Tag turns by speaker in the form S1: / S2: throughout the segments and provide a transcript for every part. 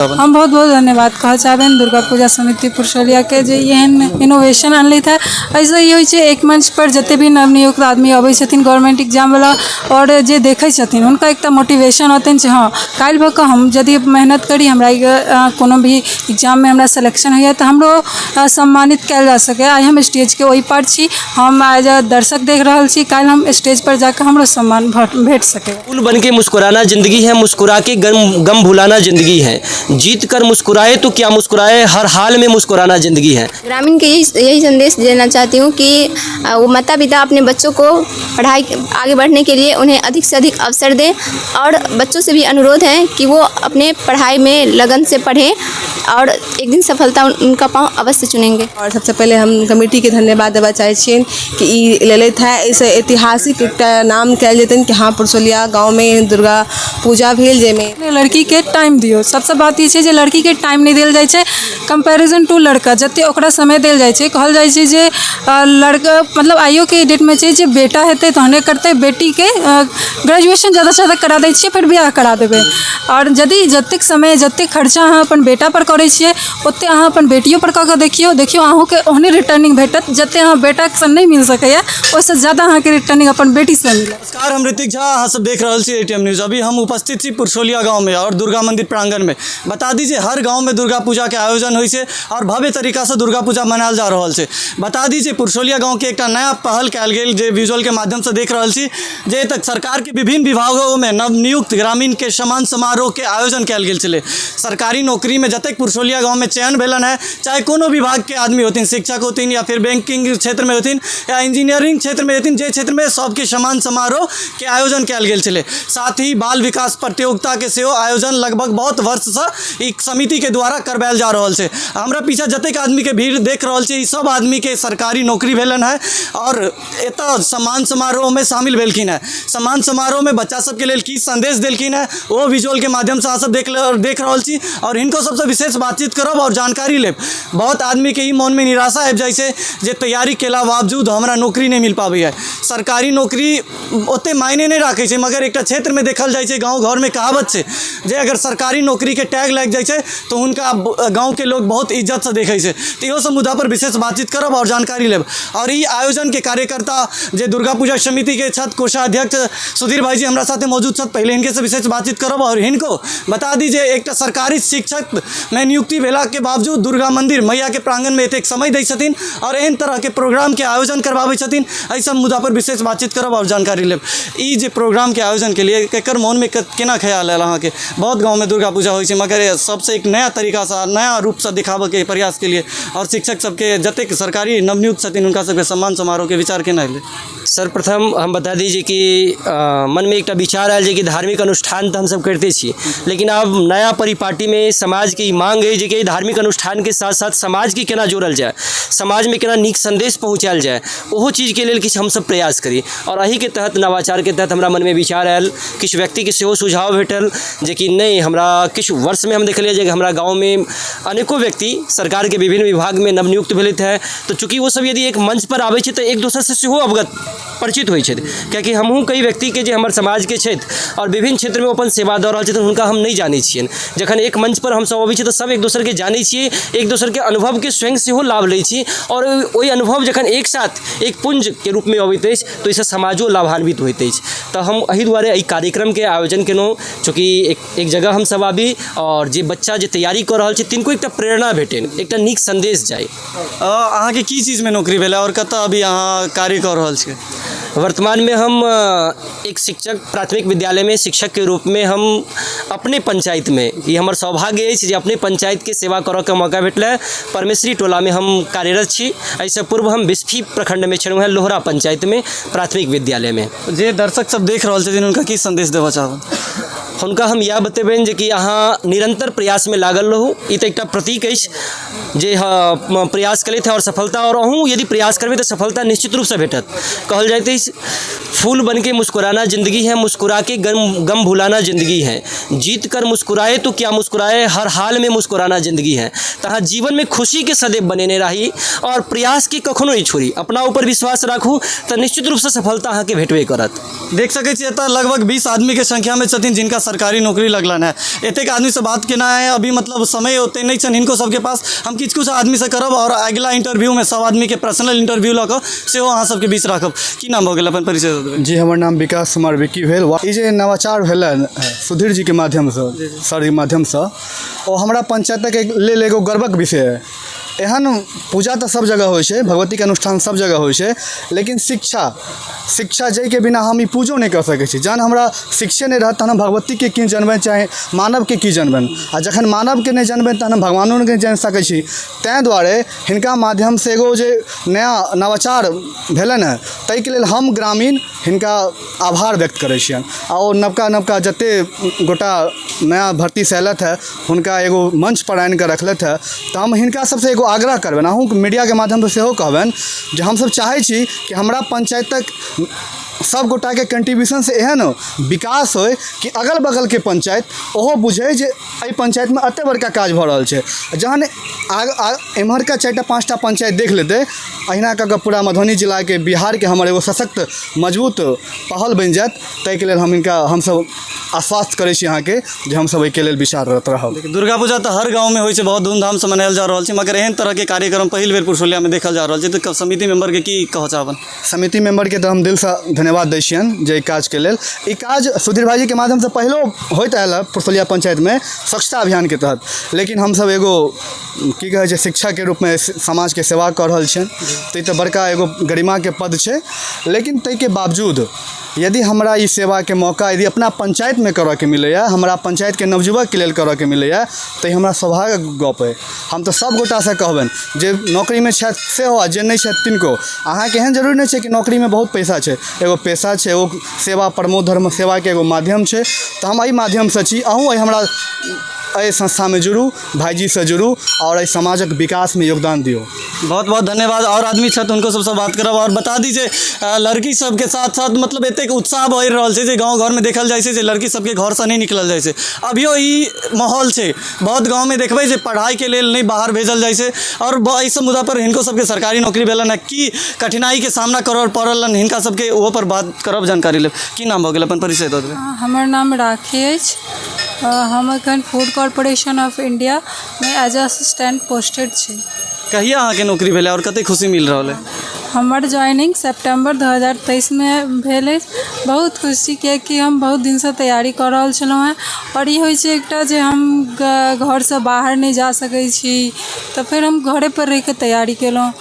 S1: हम बहुत बहुत धन्यवाद कह चाहबेन दुर्गा पूजा समिति पुरुषोलिया के जे एहन इनोवेशन अनलथि है। ऐसे ही होइ छै एक मंच पर जते भी नवनियुक्त आदमी अबै छथिन गवर्नमेंट एग्जाम वाला और जे देखै छथिन हुनका एकटा मोटिवेशन होतन जे हाँ काल्हि भऽ कऽ हम यदि मेहनत करी हमरा कोनो भी एग्जाम में हमरा सिलेक्शन होइए तो हमरो सम्मानित कयल जा सके। आइ हम स्टेज के ओहि पर छी, हम आज दर्शक देख रहल छी, काल्हि हम स्टेज पर जाकर हमरो सम्मान भेट सके।
S2: फूल बन के मुस्कुराना जिंदगी है, मुस्कुरा के गम भुलाना जिंदगी है, जीत कर मुस्कुराए तो क्या मुस्कुराए, हर हाल में मुस्कुराना जिंदगी है।
S3: ग्रामीण के यही संदेश देना चाहती हूँ कि वो माता पिता अपने बच्चों को पढ़ाई आगे बढ़ने के लिए उन्हें अधिक से अधिक अवसर दें और बच्चों से भी अनुरोध है कि वो अपने पढ़ाई में लगन से पढ़ें और एक दिन सफलता उनका पाँव अवश्य चुनेंगे।
S4: और सबसे पहले हम कमेटी के धन्यवाद देवा चाहे छियन कि ई ललित है इस ऐतिहासिक एक नाम कल जेतन कि हाँ पुरुषोलिया गाँव में दुर्गा पूजा भेल जेमे
S1: लड़की के टाइम दियो। सबसे बात ये छै जे लड़की के टाइम नहीं दिल जाय छै कंपैरिजन टू लड़का, जते ओकरा समय दिल जाय छै। कहल जाय छै जे लड़का मतलब आइयो के डेट में छै जे बेटा हेतै तहने करतै, बेटी के ग्रेजुएशन ज़्यादा से ज़्यादा करा दै छियै फिर बियाह करा देबै। और यदि जतेक समय जतेक खर्चा अहाँ अपन बेटा पर करै छियै ओते अहाँ अपन बेटियो पर कऽ देखियो अहूँ के ओहने रिटर्निंग भेटत जते अहाँ बेटा से नहीं मिल सकैया ओहिसँ ज़्यादा अहाँ के रिटर्निंग अपन बेटी से मिलत।
S5: नमस्कार, हम ऋतिक झा, अहाँ सब देख रहल छी एटीएम न्यूज़। अभी हम उपस्थित छी पुरुषोलिया गाँव में और दुर्गा मंदिर प्रांगण में। बता दीजिए हर गाँव में दुर्गा पूजा के आयोजन होइ छै और भव्य तरीका से दुर्गा पूजा मनायल जा रहल छै। बता दीजिए पुरुषोलिया गाँव के एक नया पहल कयल गेल जे विजुअल के माध्यम से देख रहल छी जे तक सरकार के विभिन्न विभागों में नवनियुक्त ग्रामीण के सम्मान समारोह के आयोजन कयल गेल छलै। सरकारी नौकरी में जतेक पुरुषोलिया गाँव में चयन भेलन है, चाहे कोनो विभाग के आदमी होथिन, शिक्षक होथिन या फिर बैंकिंग क्षेत्र में होथिन या इंजीनियरिंग क्षेत्र में होथिन, जे क्षेत्र में सबके सम्मान समारोह के आयोजन कयल गेल छलै। साथ ही बाल विकास प्रतियोगिता के सेहो आयोजन लगभग बहुत वर्ष से एक समिति के द्वारा करवायल जा रहल छै। हमरा पीछे जतेक आदमी के भीड़ देख रहल छी सब आदमी के सरकारी नौकरी भेलन है और एतऽ सम्मान समारोह में शामिल भेलखिन है। सम्मान समारोह में बच्चा सबके लेल की संदेश देलखिन है वो विजुअल के माध्यम से अहाँ सब देख रहल छी और हिनको सबसे विशेष बातचीत करब और जानकारी लेब। बहुत आदमी के ई मन में निराशा आबि जाइ छै जे तैयारी केला बावजूद हमरा नौकरी नहीं मिल पाबै है। सरकारी नौकरी ओते मायने नहीं राखै छै, मगर एक क्षेत्र में देखल जाइ छै, गाँव घर में कहावत छै जे अगर सरकारी नौकरी के टैग लग जाइ छै तो उनका गाँव के लोग बहुत इज्जत से देखै छै। तो इहो सब मुद्दा पर विशेष बातचीत करब और जानकारी लेब। और ई आयोजन के कार्यकर्ता जे दुर्गा पूजा समिति के छत कोषाध्यक्ष सुधीर भाई जी हमरा साथे मौजूद छत, पहले इनके से विशेष बातचीत करब। और हिनको बता दीजिए एक सरकारी शिक्षक में नियुक्ति भेला के बावजूद दुर्गा मंदिर मैया के प्रांगण में एतेक समय दै छथिन और एहन तरह के प्रोग्राम के आयोजन करवाबै छथिन। एहि सब मुद्दा पर विशेष बातचीत करब और जानकारी लेब। ई जे प्रोग्राम के आयोजन के लिए केकर मन में केना ख्याल आयल अहाँ के? बहुत गाँव में दुर्गा पूजा होइ छै मगर सबसे एक नया तरीका से नया रूप से दिखाबे के प्रयास के लिए और शिक्षक सबके जतेक सरकारी नवनियुक्त छथिन उनका सबके सम्मान समारोह के विचार केना एलै?
S2: सर्वप्रथम हम बता दीजिए कि मन में एक विचार आयल कि धार्मिक अनुष्ठान तो हम सब करते छी, लेकिन अब नया परिपाटी में समाज की मांग है कि धार्मिक अनुष्ठान के साथ साथ समाज की केना जोड़ल जाए, समाज में केना नीक संदेश पहुँचायल जाए, ओहो चीज़ के लिए किछु हम सब प्रयास करी। और अही के तहत नवाचार के तहत हमरा मन में विचार आयल, किछु व्यक्ति के सेहो सुझाव भेटल जे कि नहीं हमरा किछु वर्ष में हम देखलिए जे हमरा गाँव में अनेकों व्यक्ति सरकार के विभिन्न विभाग में नवनियुक्त भेलथि है। तो चूँकि वो सब यदि एक मंच पर आबै छै तो एक दोसर से सेहो अवगत परिचित होइ छै, कियाकि हमहूँ कई व्यक्ति के जे हमर समाज के क्षेत्र और विभिन्न क्षेत्र में अपन सेवा दऽ रहल छथिन हुनका हम नहीं जानै छियनि। जखन एक मंच पर हम सब अबै छी तो सब एक दोसर के जानै छियै, एक दोसर के अनुभव के स्वयं सेहो लाभ लै छी और ओहि अनुभव जखन एक साथ एक पुंज के रूप में अबैत अछि तो एहिसँ समाजो लाभान्वित होइत अछि। तो हम एहि दुआरे एहि कार्यक्रम के आयोजन केलहुँ चूँकि एक जगह हम सब आबी और जे बच्चा जे तैयारी कऽ रहल छै तिनको एकटा प्रेरणा भेटनि, एकटा नीक संदेश जाय।
S5: अहाँ के की चीज में नौकरी भेलै और कतऽ अभी अहाँ कार्य कऽ रहल छियै?
S2: वर्तमान में हम एक शिक्षक प्राथमिक विद्यालय में शिक्षक के रूप में हम अपने पंचायत में, ये हमार सौभाग्य है जे अपने पंचायत के सेवा करऽ के मौका भेटलै। परमेश्वरी टोला में हम कार्यरत छी। एहिसँ पूर्व हम बिस्फी प्रखंड में छलहुँ हैं लोहरा पंचायत में प्राथमिक विद्यालय में।
S5: जे दर्शक सब देख रहल छथिन उनका की संदेश देबऽ चाहब?
S2: हुनका हम यह बतेबनि जे कि अहाँ निरंतर प्रयास में लागल रहू। ई तऽ एकटा प्रतीक अछि जे प्रयास करैत है और सफलता, और अहूँ यदि प्रयास करबै तो सफलता निश्चित रूप से भेटत। कहल जाइत अछि फूल बन के मुस्कुराना जिंदगी है, मुस्कुरा के गम भुलाना जिंदगी है, जीत कर मुस्कुराए तो क्या मुस्कुराए, हर हाल में मुस्कुराना जिंदगी है। तो अहाँ जीवन में खुशी के सदैव बनेने रही और प्रयास के कखनो नहीं छोड़ी, अपना ऊपर विश्वास राखू तो निश्चित रूप से सफलता अहाँ के भेटबे करत।
S5: देख सकै छी एतऽ लगभग 20 आदमी के संख्या में छथिन जिनका सरकारी नौकरी लगलन है। एतेक आदमी से बात केना है, अभी मतलब समय होते नहीं छन इनको सबके पास। हम किछ कुछ आदमी से करब और अगला इंटरव्यू में सब आदमी के पर्सनल इंटरव्यू लऽ कऽ सेहो अहाँ सबके बीच राखब। की नाम भऽ गेल, अपन परिचय दऽ देबै।
S6: जी, हमर नाम विकास कुमार विक्की भेल। ई जे नवाचार भेलै सुधीर जी के माध्यमसँ, सर के माध्यमसँ, ओ हमरा पंचायतक लेल एगो गर्वक विषय है। एहन पूजा तो सब जगह होइ छै, भगवती के अनुष्ठान सब जगह होइ छै, लेकिन शिक्षा जाहिके बिना हम ई पूजो नहीं कर सकै छी। जहन हमरा शिक्षे नहीं रहत तहन हम भगवती के की जानबै, चाहे मानव के की जानबै, आ जखन मानव के नहीं जानबै तहन हम भगवानो के नहीं जान सकै छी। तैं दुआरे हिनका माध्यम से एगो जे नया नवाचार भेलन है, ताहिके लेल हम ग्रामीण हिनका आभार व्यक्त करै छियनि। आ ओ नवका जते गोटा नया भर्ती से अयलथि है हुनका एगो मंच पर आनि कऽ रखलथि है। तऽ हम हिनका सबसे एगो आग्रह करबनि, अहूँ मीडिया के माध्यम से सेहो कहबनि जे हमसब चाहै छी कि हमरा पंचायतक सब गोटा के कंट्रीब्यूशन से एहन विकास होय कि अगल बगल के पंचायत ओहो बुझे जे एहि पंचायत में एते बड़का काज भऽ रहल छै। जहन एम्हरका 4टा 5टा पंचायत देख लेते, अहिना कऽ पूरा मधुबनी जिला के बिहार के हमर एगो सशक्त मजबूत पहल बनि जायत। ताहिके लेल हमसब आश्वस्त करै छी अहाँके जे हमसब एहिके लेल विचाररत रहब।
S5: दुर्गा पूजा तो हर गाँव में होइ छै, बहुत धूमधाम से मनायल जा रहल छै, मगर एहन तरह के कार्यक्रम पहिल बेर पुरसोलिया में देखल जा रहल छै। तो समिति मेंबर के की कहऽ चाहबनि?
S6: समिति मेंबर के तो हम दिल से धन्यवाद दै छियनि जे काज के लेल। ई काज सुधीर भाई के माध्यम से पहलो होइत आयल है पुरसोलिया पंचायत में स्वच्छता अभियान के तहत, लेकिन हमसब एगो की कहै छै शिक्षा के रूप में समाज के सेवा कऽ रहल छियनि। तो ई तो बड़का एगो गरिमा के पद छै, लेकिन ताहिके बावजूद यदि हमरा ई सेवा के मौका यदि अपना पंचायत में करऽ के मिलैया, हमरा पंचायत के नवयुवक के लेल करऽ के मिलैया, तो हमरा सौभाग्यक गप है। हम तो सब गोटा से कहबनि जे नौकरी में छथि सेहो आ जे नहि छथि तिनको, अहाँके एहन जरूरी नहीं छै कि नौकरी में बहुत पैसा छै, एगो पेशा छै, एगो सेवा परमो धर्म सेवा के एगो माध्यम छै। तो हम एहि माध्यम से छी, अहूँ हमरा एहि संस्था में जुड़ू, भाईजी से जुड़ू और एहि समाजक विकास में योगदान दियो।
S5: बहुत बहुत धन्यवाद। और आदमी छथि उनको सबसे बात करब और बता दीजिए, लड़की सब के साथ साथ मतलब एतेक उत्साह बढ़ि रहल छै जे गाँव घर में देखल जाइ छै जे लड़की सबके घर से नहीं निकलल जाइ छै। अभियो ई माहौल छै, बहुत गाँव में देखबै जे पढ़ाई के लेल नहीं बाहर भेजल जाइ छै। और एहि सब मुद्दा पर हिनको सबके सरकारी नौकरी भेलन है, की कठिनाई के सामना करऽ पड़लन हिनका सबके, ओहो पर बात करब, जानकारी लेब। की नाम भऽ गेल, अपन परिचय दऽ देबै।
S1: हमर नाम राखी अछि। हम एखन फूड कॉर्पोरेशन ऑफ इंडिया में एज असिस्टेंट पोस्टेड छी।
S5: कहिया अहाँके नौकरी भेलै और कते खुशी मिल रहल है?
S1: हमर ज्वाइनिंग सितंबर 2023 में भेल अछि। बहुत खुशी कि हम बहुत दिन से तैयारी कर रहल छलहुँ हैं, और ई होइ छै एकटा जे हम घर से बाहर नहीं जा सकै छी, तो फिर हम घरे पर रह के तैयारी केलहुँ।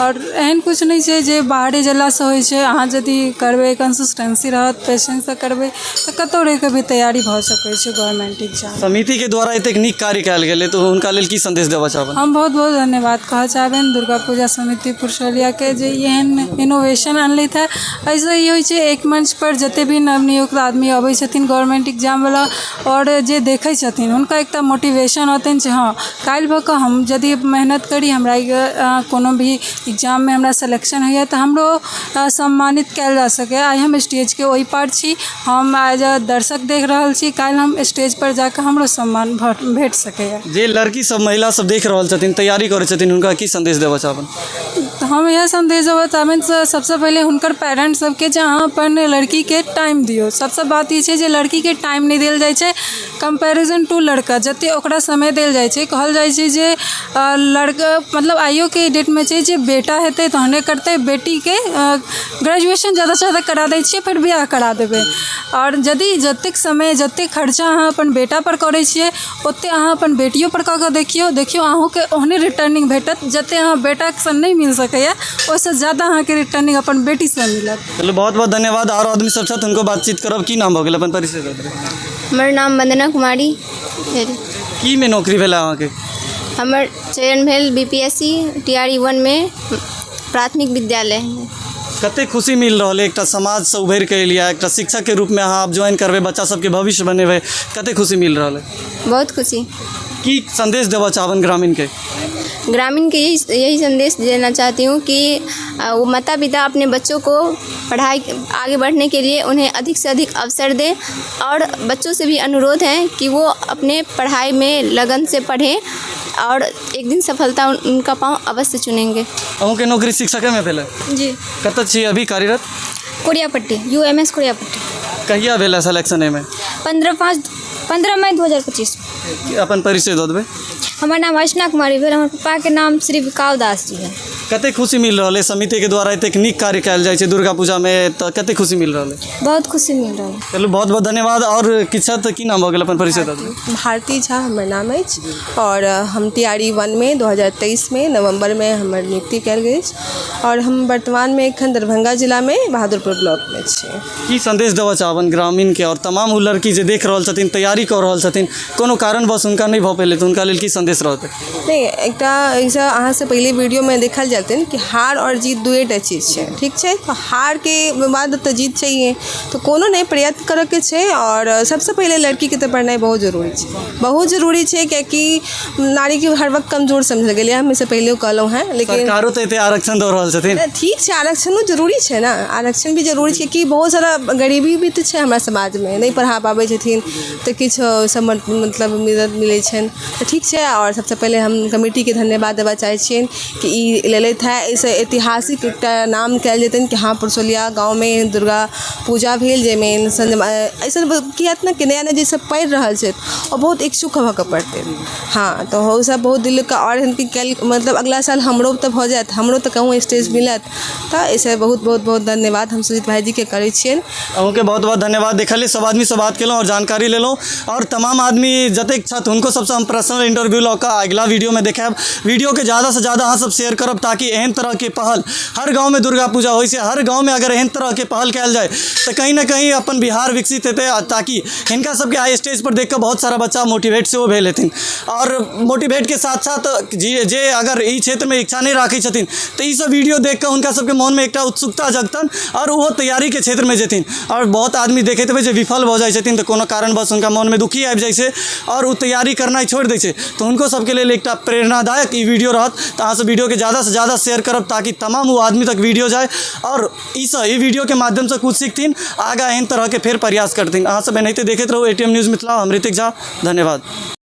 S1: और एहन कुछ नहीं छै जे बाहरे जेला से होइ छै, अहाँ यदि करबै, कंसिस्टेंसी रहत, पेशेंस से करबै तो कतौ रह के भी तैयारी भऽ सकै छै गवर्नमेंट एग्जाम।
S5: समिति के द्वारा एतेक नीक कार्य कयल गेलै, तो हुनका लेल की संदेश देबऽ चाहबनि?
S1: हम बहुत बहुत धन्यवाद कहऽ चाहबनि दुर्गा पूजा समिति पुरसोलिया के जे एहन इनोवेशन अनलथि है। ऐसे ही होइ छै, एक मंच पर जते भी नवनियुक्त आदमी अबै छथिन गवर्नमेंट एग्जाम वाला, और जे देखै छथिन हुनका एकटा मोटिवेशन होतनि जे हाँ काल्हि भऽ कऽ हम यदि मेहनत करी, हमरा कोनो भी एग्जाम में हमरा सिलेक्शन होइए तो हमरो सम्मानित कयल जा सके। आइ हम स्टेज के ओहि पार छी, हम आज दर्शक देख रहल छी, काल्हि हम स्टेज पर जाकर हमरो सम्मान भेट सकैए।
S5: जे लड़की सब महिला सब देख रहल छथिन, तैयारी करै छथिन, हुनका की संदेश देबऽ चाहबनि?
S1: तो हम यह संदेश देबऽ चाहबनि सबसे पहले हुनकर पेरेंट्स सबके जे अहाँ अपन लड़की के टाइम दियौ। सबसे बात ई छै जे लड़की के टाइम नहीं देल जाइ छै कंपैरिजन टू लड़का। जते ओकरा समय देल जाइ छै, कहल जाइ छै जे लड़का मतलब आइयो के डेट में छै जे बेटा हेतै तहने करतै, बेटी के ग्रेजुएशन ज़्यादा से ज़्यादा करा दै छियै, फिर बियाह करा देबै। और यदि जतेक समय जतेक खर्चा अहाँ अपन बेटा पर करै छियै, ओते अहाँ अपन बेटियो पर कऽ देखियौ अहूँ के ओहने रिटर्निंग भेटत। जते अहाँ बेटा से नहीं मिल सकैया, ओहिसँ ज़्यादा अहाँ के रिटर्निंग अपन बेटी से मिलत।
S5: चलो बहुत बहुत धन्यवाद। और आदमी सब छथि उनको बातचीत करब। की नाम भऽ गेल, अपन परिचय दऽ देबै।
S3: हमर नाम वंदना कुमारी भेल।
S5: की में नौकरी भेल अहाँके?
S3: हमर चयन भेल BPSC TRE 1 में प्राथमिक विद्यालय में।
S5: कते खुशी मिल रहा है, एक समाज से उभर के लिया, एक शिक्षक के रूप में अहाँ आप ज्वाइन करबे, बच्चा सबके भविष्य बनेबे, कते खुशी मिल रहा है?
S3: बहुत खुशी।
S5: की संदेश देबऽ चाहबनि ग्रामीण के?
S3: ग्रामीण के यही संदेश देना चाहती हूँ कि वो माता पिता अपने बच्चों को पढ़ाई आगे बढ़ने के लिए उन्हें अधिक से अधिक अवसर दें, और बच्चों से भी अनुरोध है कि वो अपने पढ़ाई में लगन से पढ़ें और एक दिन सफलता उनका पाँव अवश्य चुनेंगे।
S5: अहूँ के नौकरी शिक्षक में भेल?
S3: जी।
S5: कतऽ छी अभी कार्यरत?
S7: कोरियापट्टी UMS कोरियापट्टी।
S5: कहिया भेल सिलेक्शन में?
S7: 15 मई 2025।
S5: अपन परिचय दो देबै।
S7: हमार नाम अर्चना कुमारी भेल, हमार पापा के नाम श्री विकास दास जी है।
S5: कते खुशी मिल रहा है समिति के द्वारा एतेक नीक कार्य कयल जाइ छै दुर्गा पूजा में, तो कते खुशी मिल रहा है?
S7: बहुत खुशी मिल रहा है।
S5: चलू बहुत बहुत धन्यवाद। और किछु की नाम हो गेल अपन परिचय दो देबै।
S4: भारती झा हमर नाम अछि और हम TRE 1 में 2023 में नवंबर में हमर नियुक्ति कयल गेल अछि और हम वर्तमान में एखन दरभंगा जिला में बहादुरपुर ब्लॉक में छी।
S5: की संदेश देबऽ चाहबन ग्रामीण के और तमाम उ लड़की जे देख रहल छथिन, तैयारी कऽ रहल छथिन, कोनो कारणवश हुनका नहीं भऽ पेलै, तो हुनका लेल की संदेश रहतै?
S4: नहीं एकटा ऐसा अहाँ से पहले वीडियो में देखल जाते कि हार और जीत दुएटा चीज है, ठीक है। तो हार के बाद तो जीत चाहिए, तो कोनो नहीं प्रयत्न करे के छै। और सबसे पहले लड़की के तो पढ़नाई बहुत जरूरी है, बहुत जरूरी है, क्योंकि नारी के हर वक्त कमजोर समझल गेलै। हम इससे पहले कहलहुँ हैं, लेकिन
S5: सरकारो तो एते आरक्षण दऽ रहल छथिन।
S4: ठीक है, आरक्षणो जरूरी है ना, आरक्षण भी जरूरी है, कि बहुत सारा गरीबी भी तो है हमारा समाज में, नहीं पढ़ा पाबै छथिन तो किछु सब मतलब मदद मिलै छनि, तो ठीक है। और सबसे पहले हम कमेटी के धन्यवाद देवा चाहै छियनि कि ई लेलथि है। ऐसे ऐतिहासिक एकटा नाम कयल जेतनि कि हाँ पुरसोलिया गाँव में दुर्गा पूजा भेल, जाहिमे ऐसा किएक ना कि नया नया जे सब पढ़ि रहल छथि और बहुत इच्छुक भऽ कऽ पढ़तै। हाँ तो हो सब बहुत दिल का और मतलब अगला साल हमरो तो भऽ जायत, हमरो तो कहूँ स्टेज मिलत, तो ऐसे बहुत बहुत बहुत धन्यवाद हम सुजीत भाईजी के करै छियनि।
S5: अहूँके बहुत बहुत धन्यवाद। देखलिए सब आदमी से बात केलहुँ और जानकारी लेलहुँ, और तमाम आदमी जतेक छथि हुनको सबसे हम पर्सनल इंटरव्यू लऽ कऽ अगला वीडियो में देखायब। वीडियो के ज़्यादा से ज़्यादा अहाँ सब शेयर करब, ताकि एहन तरह के पहल हर गाँव में दुर्गा पूजा होइ छै, हर गाँव में अगर एहन तरह के पहल कयल जाए तो कहीं ना कहीं अपन बिहार विकसित हेतै, ताकि हिनका सबके आइ स्टेज पर देख कऽ बहुत सारा बच्चा मोटिवेट सेहो भेल हेथिन। और मोटिवेट के साथ साथ जे अगर ई क्षेत्र में इच्छा नहीं राखै छथिन तो ई सब वीडियो देख कऽ हुनका सबके मन में एकटा उत्सुकता जगतन और वो तैयारी के क्षेत्र में जेथिन। और बहुत आदमी देखैत हेबै जे विफल भऽ जाइ छथिन, तो कोनो कारणवश हुनका मन में दुखी आबि जाइ छै और वो तैयारी करनाइ छोड़ि दै छै, तो हुनको सबके लेल एकटा प्रेरणादायक ई वीडियो रहत। तो अहाँ सब वीडियो के ज़्यादा से ज़्यादा शेयर करब, ताकि तमाम वो आदमी तक वीडियो जाए और ई वीडियो के माध्यम से कुछ सीखथिन, आगा एहन तरह के फेर प्रयास करथिन। अहाँ सब एनाहिते देखैत रहू ATM न्यूज़ मिथिला। हम ऋतिक झा, धन्यवाद।